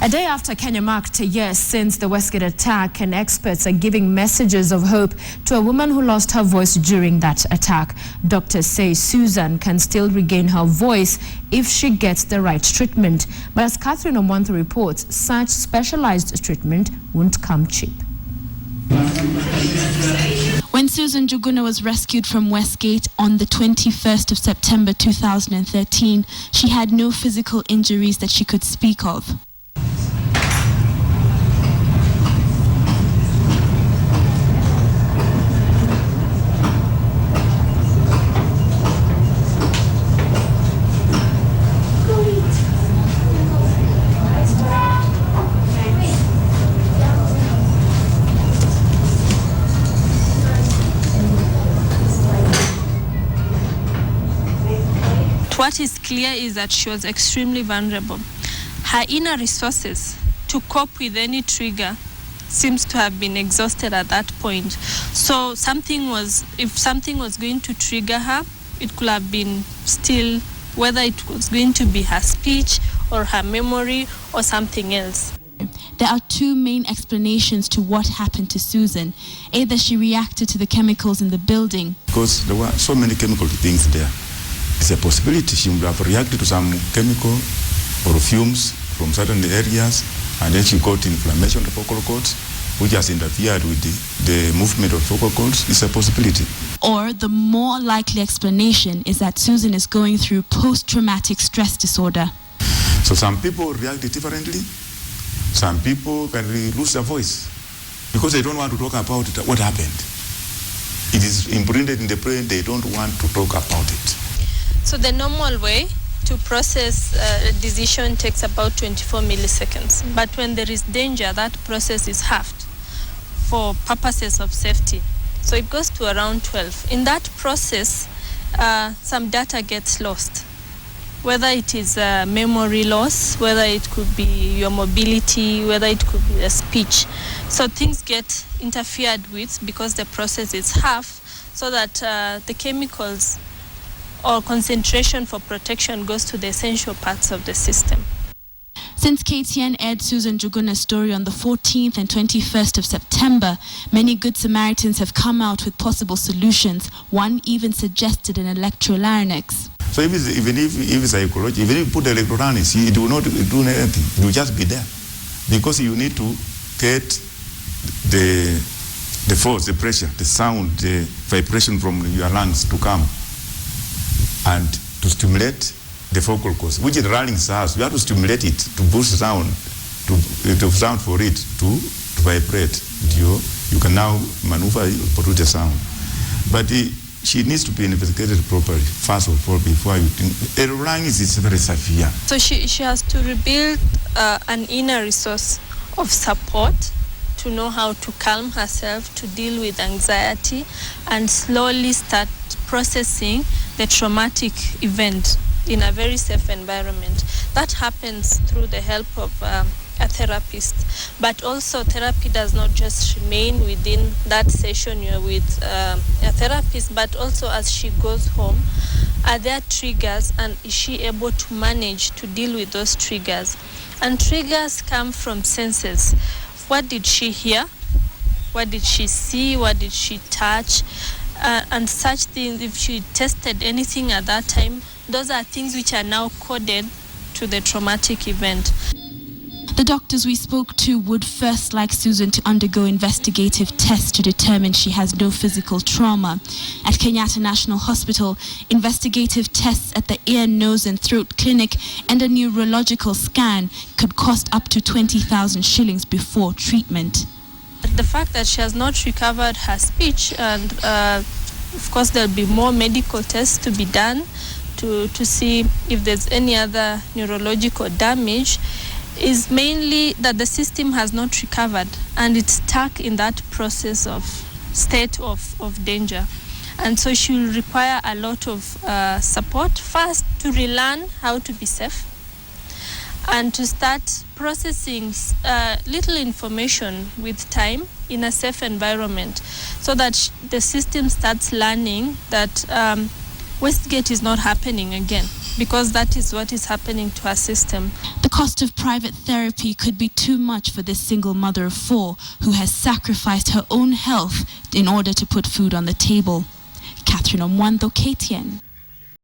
A day after Kenya marked a year since the Westgate attack, and experts are giving messages of hope to a woman who lost her voice during that attack. Doctors say Susan can still regain her voice if she gets the right treatment. But as Catherine Omwanto reports, such specialized treatment won't come cheap. When Susan Njuguna was rescued from Westgate on the 21st of September 2013, she had no physical injuries that she could speak of. What is clear is that she was extremely vulnerable. Her inner resources to cope with any trigger seems to have been exhausted at that point. So if something was going to trigger her, it could have been still, whether it was going to be her speech or her memory or something else. There are two main explanations to what happened to Susan. Either she reacted to the chemicals in the building. Because there were so many chemical things there. It's a possibility she would have reacted to some chemical or fumes from certain areas, and then she got inflammation of the vocal cords, which has interfered with the movement of vocal cords. It's a possibility. Or the more likely explanation is that Susan is going through post-traumatic stress disorder. So some people react differently. Some people can lose their voice because they don't want to talk about it, what happened. It is imprinted in the brain, they don't want to talk about it. So the normal way to process a decision takes about 24 milliseconds. But when there is danger, that process is halved for purposes of safety. So it goes to around 12. In that process, some data gets lost, whether it is memory loss, whether it could be your mobility, whether it could be a speech. So things get interfered with because the process is half, so that the chemicals or concentration for protection goes to the essential parts of the system. Since KTN aired Susan Njuguna's story on the 14th and 21st of September, many Good Samaritans have come out with possible solutions. One even suggested an electrolarynx. So even if psychology, even if you put the electrolarynx, it will not do anything. It will just be there. Because you need to get the force, the pressure, the sound, the vibration from your lungs to come and to stimulate the vocal cords, which the larynx has. You have to stimulate it to boost sound, to sound for it to vibrate. You can now maneuver it, produce the sound. But she needs to be investigated properly, first of all, before you think. The larynx is very severe. So she has to rebuild an inner resource of support to know how to calm herself, to deal with anxiety, and slowly start processing the traumatic event in a very safe environment. That happens through the help of a therapist. But also therapy does not just remain within that session you're with a therapist, but also as she goes home, are there triggers, and is she able to manage to deal with those triggers? And triggers come from senses. What did she hear? What did she see? What did she touch? And such things, if she tested anything at that time, those are things which are now coded to the traumatic event. The doctors we spoke to would first like Susan to undergo investigative tests to determine she has no physical trauma. At Kenyatta National Hospital, investigative tests at the ear, nose and throat clinic and a neurological scan could cost up to 20,000 shillings before treatment. The fact that she has not recovered her speech, and of course there'll be more medical tests to be done to see if there's any other neurological damage, is mainly that the system has not recovered and it's stuck in that process of state of danger. And so she will require a lot of support, first to relearn how to be safe, and to start processing little information with time in a safe environment, so that the system starts learning that Westgate is not happening again. because that is what is happening to our system. The cost of private therapy could be too much for this single mother of 4 who has sacrificed her own health in order to put food on the table. Catherine Omwando, KTN.